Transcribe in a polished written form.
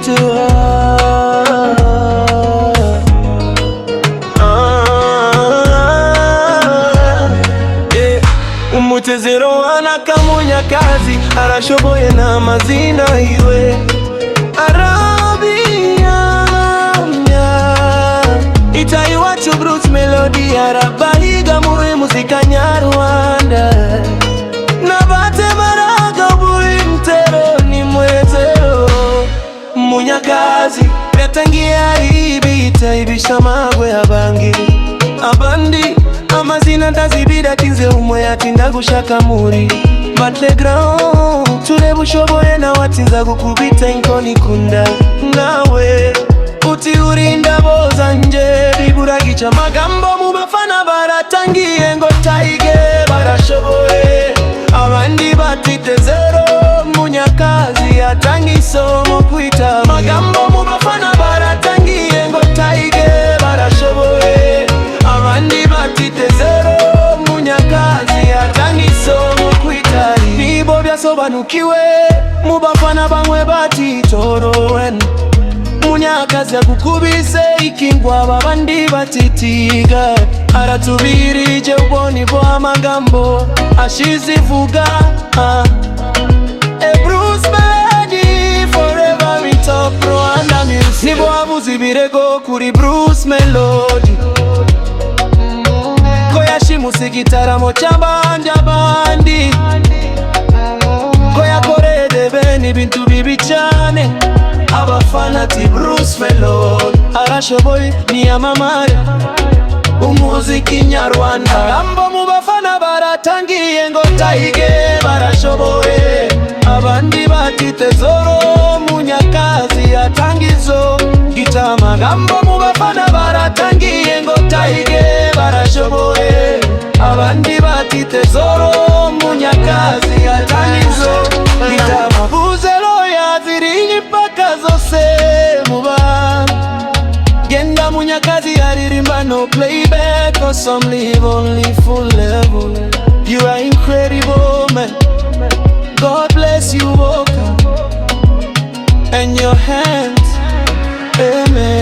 to her. Umutezero wana kamunya kazi arashoboye na mazina iwe Arabia itaiwacu Bruce Melody arabahiga muri muzika nyarwanda nabate maraga buri mtero ni mwezero Munyakazi yatangia ibita ibishamagwe abangi abandi amazina ndazibira tinze umwe yatinda gushaka muri battleground turebe ushoboye na watinza gukubita inkoni kunda nawe uti urinda boza nje biburagica amagambo mu bafana baratangiye ngo taige barashoboye abandi batite zero Munyakazi yatanga isomo kwita amagambo mu bafana baratangiye ngo taige barashoboye abandi batite zero Munyakazi yatanga isomo kwita nibo byasobanukiwe mu bafana bamwe batitorowen Munyakazi yakukubise ikingwa babandi batitiga aratubirije uboni bwa amagambo ashizivuga Bruce Melody forever in top Rwanda music nibo abuze ibirego kuri Bruce Melody ko yashimuse igitaramo cy'abandi ko yakoreye debeni ibintu bibi cyane abafana ati Bruce Melody arashoboye niyamamare umuziki nyarwanda ambo mu bafana baratangiye ngo taige barashoboye abandi batite zoro Munyakazi yatangizo gitama gambo mu bafana baratangiye ngo taige barashoboye abandi batite zoro Munyakazi yatangizo gitama buzelo yaziri mpaka zose muba genda Munyakazi aririmba no playback or some live only full level. You are incredible man, God bless you vocal and your hands, amen.